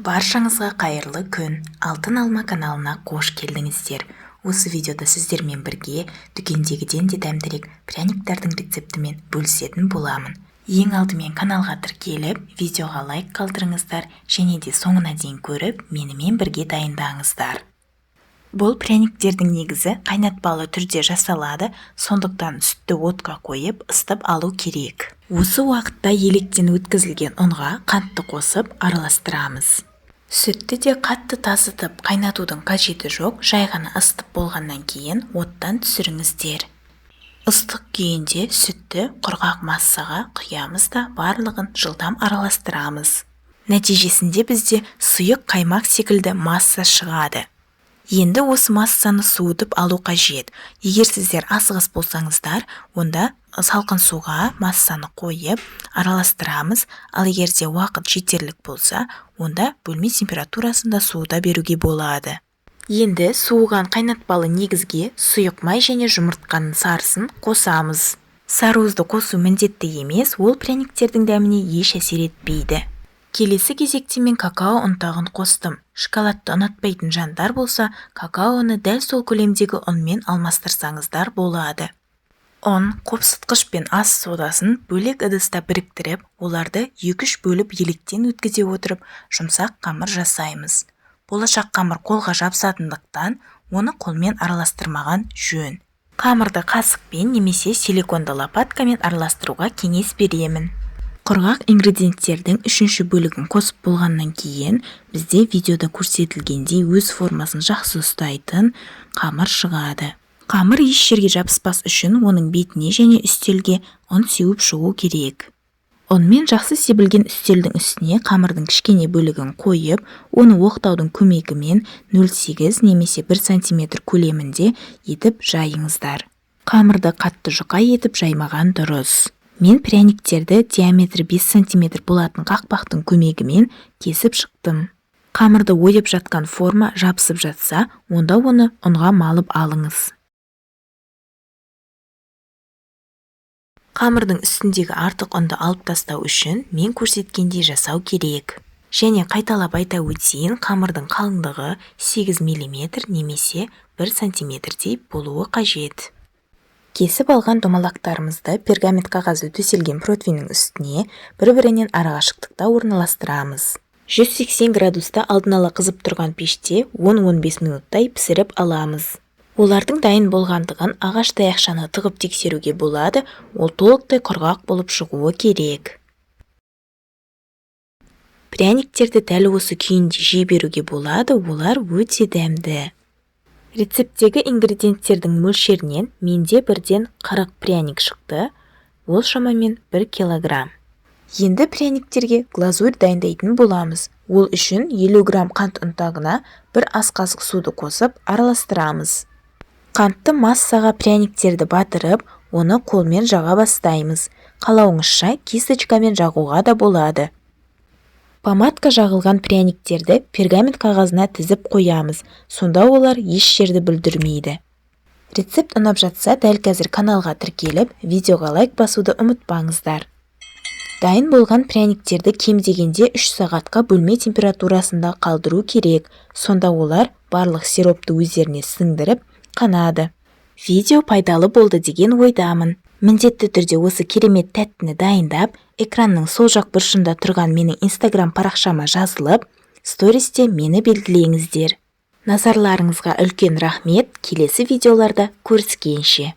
Баршаңызға қайырлы күн. Алтын алма каналына қош келдіңіздер. Осы видеода сіздермен бірге дүкендегіден де дәмдірек пряниктардың рецептімен бөлісетін боламын. Ең алдымен каналға тіркеліп, видеоға лайк қалдырыңыздар және де соңына дейін көріп, менімен бірге дайындаңыздар. Бұл пряниктердің негізі қайнатпалы түрде жасалады, сондықтан сүтті отқа қойып, ысытып алу керек. Осы уақытта електен өткізілген ұнға қантты қосып араластырамыз. Сүтті де қатты тасытып қайнатудың қажеті жоқ, жай ғана ысытып болғаннан кейін оттан түсіріңіздер. Ыстық күйінде сүтті құрғақ массаға құямыз да барлығын жылдам араластырамыз. Нәтижесінде бізде сұйық қаймақ секілді масса шығады. Енді осы массаны суытып алу қажет. Егер сіздер асығыс болсаңыздар, онда салқын суға массаны қойып араластырамыз, ал егерде уақыт жетерлік болса, онда бөлме температурасында суыта беруге болады. Енді суыған қайнатпалы негізге сұйық май және жұмыртқаның сарысын қосамыз. Сарыуызды қосу міндетті емес, ол пряниктердің дәміне еш әсер етпейді. Келесі кезекте мен какао ұнтағын қостым. Шоколадты ұнатпайтын жандар болса, какаоны дәл сол көлемдегі ұнмен алмастырсаңыздар болады. Ұн, қопсытқыш пен ас содасын бөлек ыдыста біріктіріп, оларды 2-3 бөліп електен өткізе отырып, жұмсақ қамыр жасаймыз. Болашақ қамыр қолға жабысатындықтан, оны қолмен араластырмаған жөн. Қамырды қасықпен немесе силиконды лопаткамен араластыруға кеңес беремін. Құрғақ ингредиенттердің 3-ші бөлігін қосып болғаннан кейін, бізде видеода көрсетілгендей өз формасын жақсы ұстайтын қамыр шығады. Қамыр еш жерге жабыспас үшін оның бетіне және үстелге ұн сеуіп шығу керек. Ұнмен жақсы себілген үстелдің үстіне қамырдың кішкене бөлігін қойып, оны оқтаудың көмегімен 0,8 немесе 1 см көлемінде етіп жайыңыздар. Қамырды қатты жұқа етіп жаймаған дұрыс. Мен пряниктерді диаметрі 5 см болатын қақпақтың көмегімен кесіп шықтым. Қамырды ойып жатқан форма жабысып жатса, онда оны ұнға малып алыңыз. Қамырдың үстіндегі артық ұнды алып тастау үшін мен көрсеткендей жасау керек. Және қайталап айта өтейін, қамырдың қалыңдығы 8 мм немесе 1 см болуы қажет. Кесіп алған домалақтарымызды пергамент қағазы төселген противенің үстіне бір-бірінен арақашықтықта орналастырамыз. 180 градуста алдын ала қызып тұрған пеште 10-15 минуттай пісіріп аламыз. Олардың дайын болғандығын ағаш таяқшаны тығып тексеруге болады, ол толықтай құрғақ болып шығуы керек. Пряниктерді дәл осы күйінде жей беруге болады, олар өте дәмді. Рецепттегі ингредиенттердің мөлшерінен менде бірден 40 пряник шықты, ол шамамен 1 килограмм. Енді пряниктерге глазурь дайындайтын боламыз. Ол үшін 50 грамм қант ұнтағына 1 ас қасық суды қосып араластырамыз. Қантты массаға пряниктерді батырып, оны қолмен жаға бастаймыз. Қалауыңызша кисточкамен жағуға да болады. Помадка жағылған пряниктерді пергамент қағазына тізіп қоямыз, сонда олар еш жерді бүлдірмейді. Рецепт ұнап жатса, дәл қазір каналға тіркеліп, видеоға лайк басуды ұмытпаңыздар. Дайын болған пряниктерді кем дегенде 3 сағатқа бөлме температурасында қалдыру керек, сонда олар барлық сиропты өздеріне сіңдіріп қанады. Видео пайдалы болды деген ойдамын. Міндетті түрде осы керемет тәттіні дайындап, экранның сол жақ бұрышында тұрған менің инстаграм парақшама жазылып, стористе мені белгілеңіздер. Назарларыңызға үлкен рахмет, келесі видеоларда көріскенше.